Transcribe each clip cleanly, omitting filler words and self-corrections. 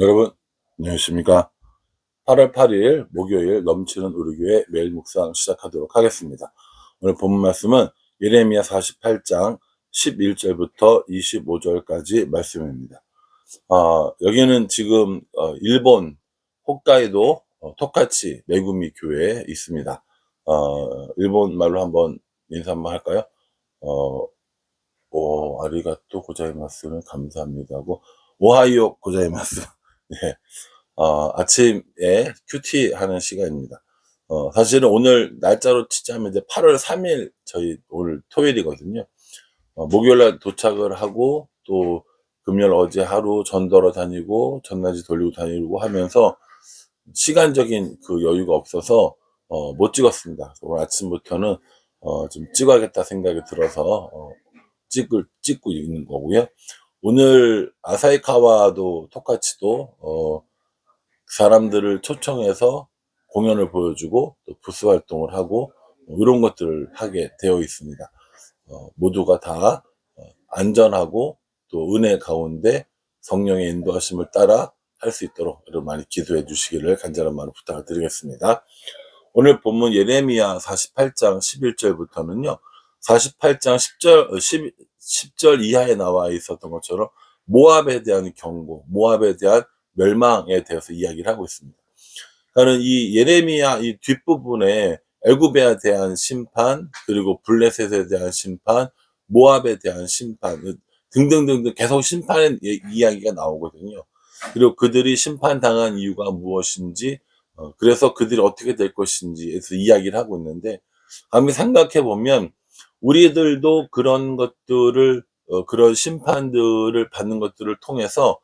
여러분, 안녕하십니까? 8월 8일 목요일 넘치는 우리 교회 매일 묵상 시작하도록 하겠습니다. 오늘 본문 말씀은 예레미야 48장 11절부터 25절까지 말씀입니다. 여기는 지금 일본 홋카이도 토카치 메구미 교회에 있습니다. 일본 말로 한번 인사 한번 할까요? 어, 아리가또 고자이마스는 감사합니다 하고 오하이오 고자이마스. 네. 아침에 큐티 하는 시간입니다. 사실은 오늘 날짜로 치자면 이제 8월 3일 저희 오늘 토요일이거든요. 목요일 날 도착을 하고 또 금요일 어제 하루 전도러 다니고 전단지 돌리고 다니고 하면서 시간적인 그 여유가 없어서 못 찍었습니다. 오늘 아침부터는 좀 찍어야겠다 생각이 들어서 찍고 있는 거고요. 오늘 아사히카와도 토카치도 사람들을 초청해서 공연을 보여주고 또 부스 활동을 하고 이런 것들을 하게 되어 있습니다. 모두가 다 안전하고 또 은혜 가운데 성령의 인도하심을 따라 할 수 있도록 여러분 많이 기도해 주시기를 간절한 마음으로 부탁을 드리겠습니다. 오늘 본문 예레미야 48장 11절부터는요. 48장 10절 이하에 나와 있었던 것처럼 모압에 대한 경고, 모압에 대한 멸망에 대해서 이야기를 하고 있습니다. 그러니까 이 예레미야 이 뒷부분에 애굽에 대한 심판, 그리고 블레셋에 대한 심판, 모압에 대한 심판 등등등등 계속 심판의 이야기가 나오거든요. 그리고 그들이 심판당한 이유가 무엇인지, 그래서 그들이 어떻게 될 것인지에서 이야기를 하고 있는데, 한번 생각해 보면 우리들도 그런 것들을 그런 심판들을 받는 것들을 통해서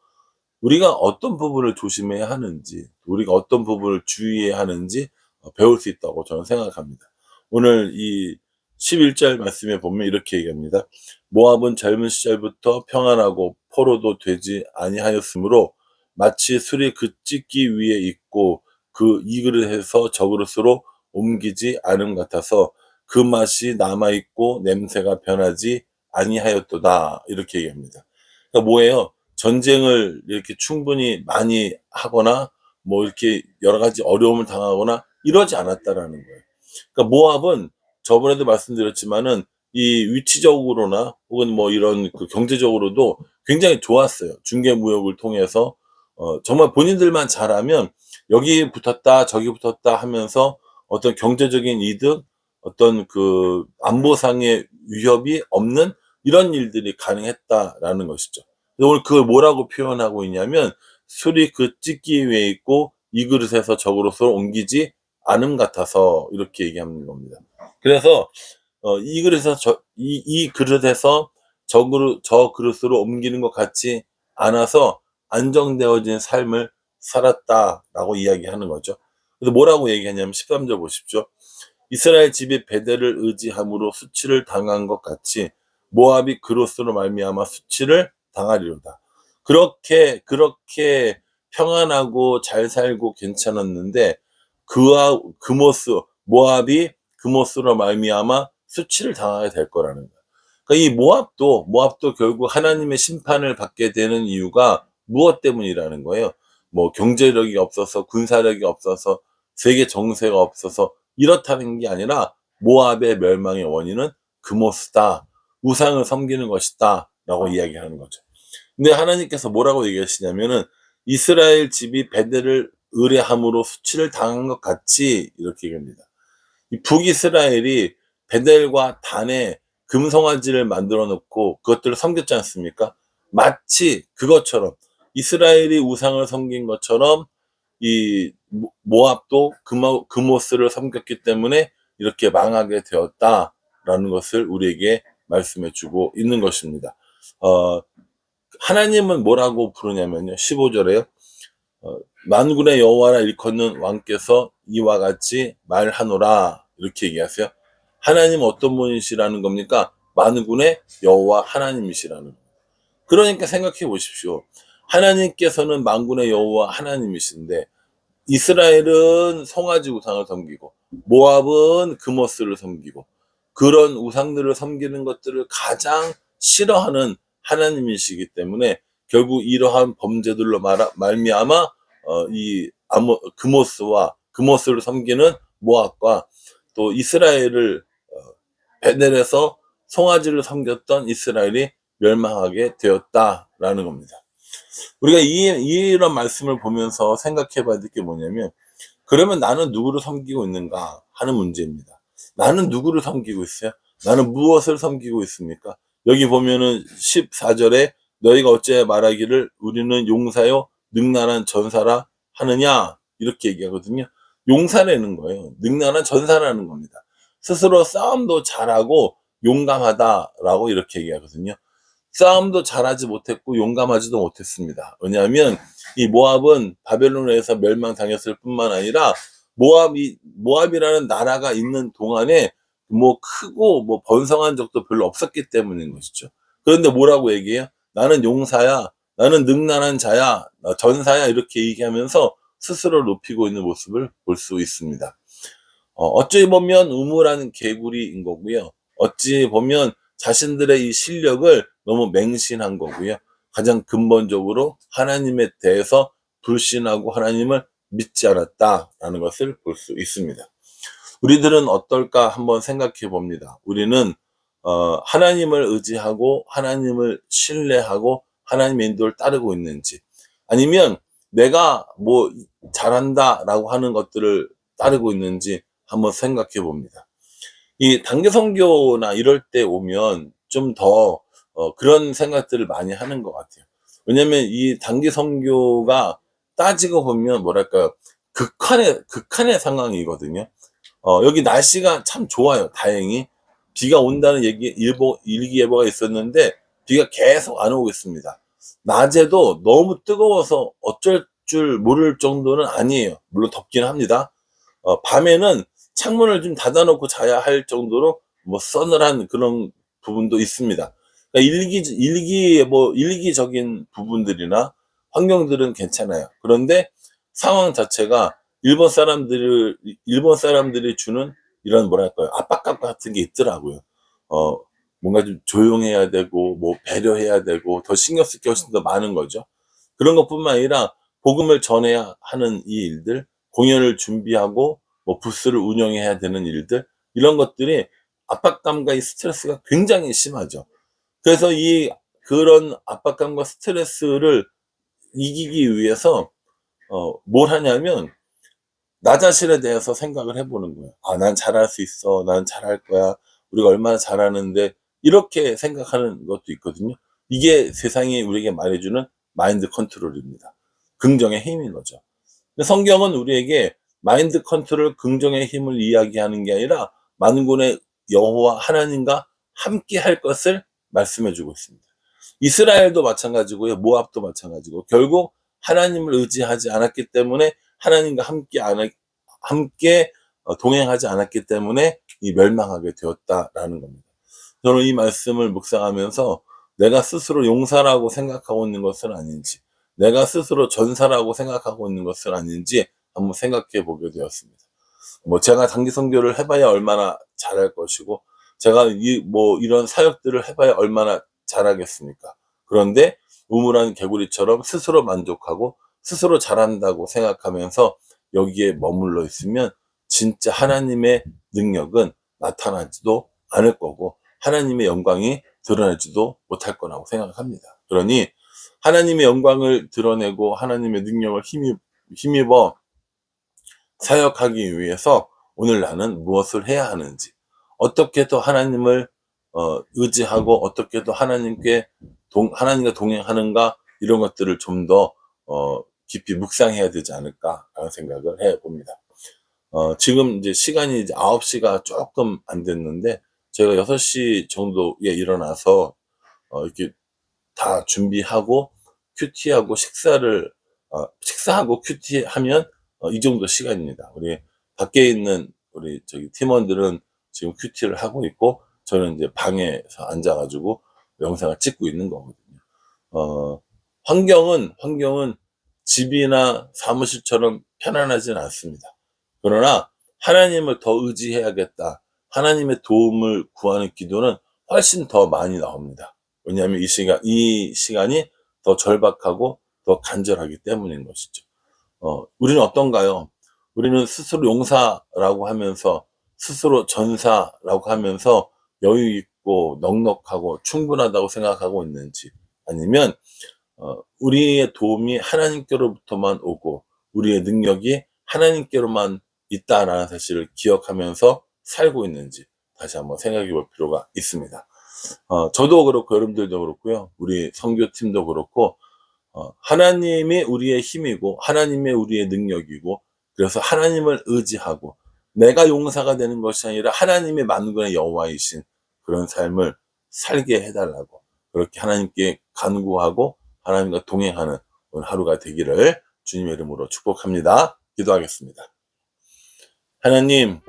우리가 어떤 부분을 조심해야 하는지, 우리가 어떤 부분을 주의해야 하는지 배울 수 있다고 저는 생각합니다. 오늘 이 11절 말씀에 보면 이렇게 얘기합니다. 모압은 젊은 시절부터 평안하고 포로도 되지 아니하였으므로 마치 술이 그 찢기 위에 있고 그 이 그릇에서 저 그릇으로 옮기지 않음 같아서 그 맛이 남아있고 냄새가 변하지 아니하였도다. 이렇게 얘기합니다. 그러니까 뭐예요? 전쟁을 이렇게 충분히 많이 하거나 뭐 이렇게 여러 가지 어려움을 당하거나 이러지 않았다라는 거예요. 그러니까 모압은 저번에도 말씀드렸지만은 이 위치적으로나 혹은 뭐 이런 그 경제적으로도 굉장히 좋았어요. 중개 무역을 통해서 정말 본인들만 잘하면 여기 붙었다 저기 붙었다 하면서 어떤 경제적인 이득, 어떤 그 안보상의 위협이 없는 이런 일들이 가능했다라는 것이죠. 오늘 그걸 뭐라고 표현하고 있냐면 술이 그 찢기 위에 있고 이 그릇에서 저 그릇으로 옮기지 않음 같아서 이렇게 얘기하는 겁니다. 그래서 이 그릇에서 이 그릇에서 저 그릇으로 옮기는 것 같지 않아서 안정되어진 삶을 살았다라고 이야기하는 거죠. 그래서 뭐라고 얘기하냐면 13절 보십시오. 이스라엘 집이 베델을 의지함으로 수치를 당한 것 같이 모압이 그로스로 말미암아 수치를 당하리로다. 그렇게 평안하고 잘 살고 괜찮았는데 모압이 그모스로 말미암아 수치를 당하게 될 거라는 거예요. 그러니까 이 모압도 결국 하나님의 심판을 받게 되는 이유가 무엇 때문이라는 거예요. 뭐 경제력이 없어서, 군사력이 없어서, 세계 정세가 없어서 이렇다는 게 아니라 모압의 멸망의 원인은 그모스다. 우상을 섬기는 것이다. 라고 이야기하는 거죠. 근데 하나님께서 뭐라고 얘기하시냐면은 이스라엘 집이 베델을 의뢰함으로 수치를 당한 것 같이 이렇게 얘기합니다. 이 북이스라엘이 베델과 단에 금송아지를 만들어 놓고 그것들을 섬겼지 않습니까? 마치 그것처럼 이스라엘이 우상을 섬긴 것처럼 이 모압도 그모스를 섬겼기 때문에 이렇게 망하게 되었다라는 것을 우리에게 말씀해 주고 있는 것입니다. 하나님은 뭐라고 부르냐면요. 15절에요. 만군의 여호와라 일컫는 왕께서 이와 같이 말하노라 이렇게 얘기하세요. 하나님 어떤 분이시라는 겁니까? 만군의 여호와 하나님이시라는 거예요. 그러니까 생각해 보십시오. 하나님께서는 만군의 여호와 하나님이신데 이스라엘은 송아지 우상을 섬기고 모압은 그모스를 섬기고 그런 우상들을 섬기는 것들을 가장 싫어하는 하나님이시기 때문에 결국 이러한 범죄들로 말미암아 이 그모스를 섬기는 모압과 또 이스라엘을 베델에서 송아지를 섬겼던 이스라엘이 멸망하게 되었다라는 겁니다. 우리가 이런 말씀을 보면서 생각해 봐야 될 게 뭐냐면, 그러면 나는 누구를 섬기고 있는가 하는 문제입니다. 나는 누구를 섬기고 있어요? 나는 무엇을 섬기고 있습니까? 여기 보면은 14절에 너희가 어째 말하기를 우리는 용사요 능란한 전사라 하느냐, 이렇게 얘기하거든요. 용사라는 거예요. 능란한 전사라는 겁니다. 스스로 싸움도 잘하고 용감하다라고 이렇게 얘기하거든요. 싸움도 잘하지 못했고 용감하지도 못했습니다. 왜냐하면 이 모압은 바벨론에서 멸망당했을 뿐만 아니라 모압이라는 나라가 있는 동안에 뭐 크고 뭐 번성한 적도 별로 없었기 때문인 것이죠. 그런데 뭐라고 얘기해요? 나는 용사야, 나는 능란한 자야, 전사야, 이렇게 얘기하면서 스스로 높이고 있는 모습을 볼 수 있습니다. 어찌 보면 우물한 개구리인 거고요. 어찌 보면 자신들의 이 실력을 너무 맹신한 거고요. 가장 근본적으로 하나님에 대해서 불신하고 하나님을 믿지 않았다라는 것을 볼 수 있습니다. 우리들은 어떨까 한번 생각해 봅니다. 우리는 하나님을 의지하고 하나님을 신뢰하고 하나님의 인도를 따르고 있는지, 아니면 내가 뭐 잘한다라고 하는 것들을 따르고 있는지 한번 생각해 봅니다. 이 단기 선교나 이럴 때 오면 좀 더 그런 생각들을 많이 하는 것 같아요. 왜냐면 이 단기 선교가 따지고 보면 뭐랄까요, 극한의 상황이거든요. 여기 날씨가 참 좋아요, 다행히. 비가 온다는 일기예보가 있었는데 비가 계속 안 오고 있습니다. 낮에도 너무 뜨거워서 어쩔 줄 모를 정도는 아니에요. 물론 덥긴 합니다. 밤에는 창문을 좀 닫아놓고 자야 할 정도로 뭐 서늘한 그런 부분도 있습니다. 그러니까 일기적인 부분들이나 환경들은 괜찮아요. 그런데 상황 자체가 일본 사람들이 주는 이런 뭐랄까요, 압박감 같은 게 있더라고요. 어, 뭔가 좀 조용해야 되고, 뭐 배려해야 되고, 더 신경 쓸 게 훨씬 더 많은 거죠. 그런 것뿐만 아니라 복음을 전해야 하는 이 일들, 공연을 준비하고 뭐 부스를 운영해야 되는 일들, 이런 것들이 압박감과 이 스트레스가 굉장히 심하죠. 그래서 그런 압박감과 스트레스를 이기기 위해서 뭘 하냐면 나 자신에 대해서 생각을 해보는 거예요. 아, 난 잘할 수 있어. 난 잘할 거야. 우리가 얼마나 잘하는데, 이렇게 생각하는 것도 있거든요. 이게 세상이 우리에게 말해주는 마인드 컨트롤입니다. 긍정의 힘인 거죠. 근데 성경은 우리에게 마인드 컨트롤, 긍정의 힘을 이야기하는 게 아니라 만군의 여호와 하나님과 함께 할 것을 말씀해 주고 있습니다. 이스라엘도 마찬가지고요. 모압도 마찬가지고, 결국 하나님을 의지하지 않았기 때문에, 하나님과 함께 동행하지 않았기 때문에 이 멸망하게 되었다라는 겁니다. 저는 이 말씀을 묵상하면서 내가 스스로 용사라고 생각하고 있는 것은 아닌지, 내가 스스로 전사라고 생각하고 있는 것은 아닌지 한번 생각해 보게 되었습니다. 뭐 제가 단기 선교를 해봐야 얼마나 잘할 것이고, 제가 이런 사역들을 해봐야 얼마나 잘하겠습니까? 그런데 우물한 개구리처럼 스스로 만족하고 스스로 잘한다고 생각하면서 여기에 머물러 있으면 진짜 하나님의 능력은 나타나지도 않을 거고, 하나님의 영광이 드러나지도 못할 거라고 생각합니다. 그러니 하나님의 영광을 드러내고 하나님의 능력을 힘입어 사역하기 위해서 오늘 나는 무엇을 해야 하는지, 어떻게 더 하나님을 의지하고 어떻게 더 하나님과 동행하는가, 이런 것들을 좀 더 깊이 묵상해야 되지 않을까라는 생각을 해봅니다. 지금 이제 시간이 이제 9시가 조금 안 됐는데, 제가 6시 정도에 일어나서 이렇게 다 준비하고 큐티하고 식사하고 큐티하면 이 정도 시간입니다. 우리 밖에 있는 우리 팀원들은 지금 큐티를 하고 있고, 저는 이제 방에서 앉아가지고 영상을 찍고 있는 거거든요. 환경은 집이나 사무실처럼 편안하진 않습니다. 그러나 하나님을 더 의지해야겠다, 하나님의 도움을 구하는 기도는 훨씬 더 많이 나옵니다. 왜냐하면 이 시간이 더 절박하고 더 간절하기 때문인 것이죠. 우리는 어떤가요? 우리는 스스로 용사라고 하면서, 스스로 전사라고 하면서 여유 있고 넉넉하고 충분하다고 생각하고 있는지, 아니면 우리의 도움이 하나님께로부터만 오고 우리의 능력이 하나님께로만 있다라는 사실을 기억하면서 살고 있는지 다시 한번 생각해 볼 필요가 있습니다. 저도 그렇고 여러분들도 그렇고요. 우리 선교팀도 그렇고, 하나님이 우리의 힘이고 하나님이 우리의 능력이고, 그래서 하나님을 의지하고 내가 용사가 되는 것이 아니라 하나님이 만군의 여호와이신 그런 삶을 살게 해달라고, 그렇게 하나님께 간구하고 하나님과 동행하는 오늘 하루가 되기를 주님의 이름으로 축복합니다. 기도하겠습니다. 하나님,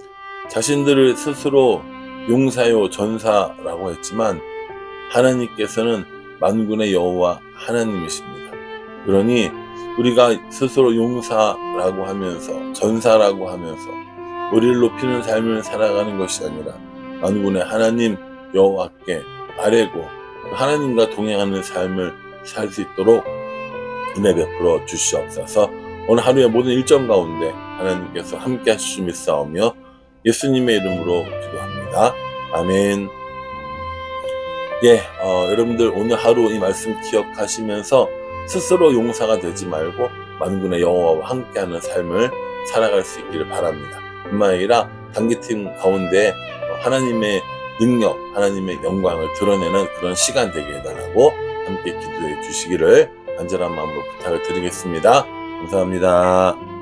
자신들을 스스로 용사요 전사라고 했지만 하나님께서는 만군의 여호와 하나님이십니다. 그러니 우리가 스스로 용사라고 하면서 전사라고 하면서 우리를 높이는 삶을 살아가는 것이 아니라 만군의 하나님 여호와께 아뢰고 하나님과 동행하는 삶을 살 수 있도록 은혜 베풀어 주시옵소서. 오늘 하루의 모든 일정 가운데 하나님께서 함께 하실 줄 믿사오며 예수님의 이름으로 기도합니다. 아멘. 여러분들 오늘 하루 이 말씀 기억하시면서 스스로 용사가 되지 말고 만군의 여호와와 함께하는 삶을 살아갈 수 있기를 바랍니다. 뿐만 아니라 단기팀 가운데 하나님의 능력, 하나님의 영광을 드러내는 그런 시간 되게 해달라고 함께 기도해 주시기를 간절한 마음으로 부탁을 드리겠습니다. 감사합니다.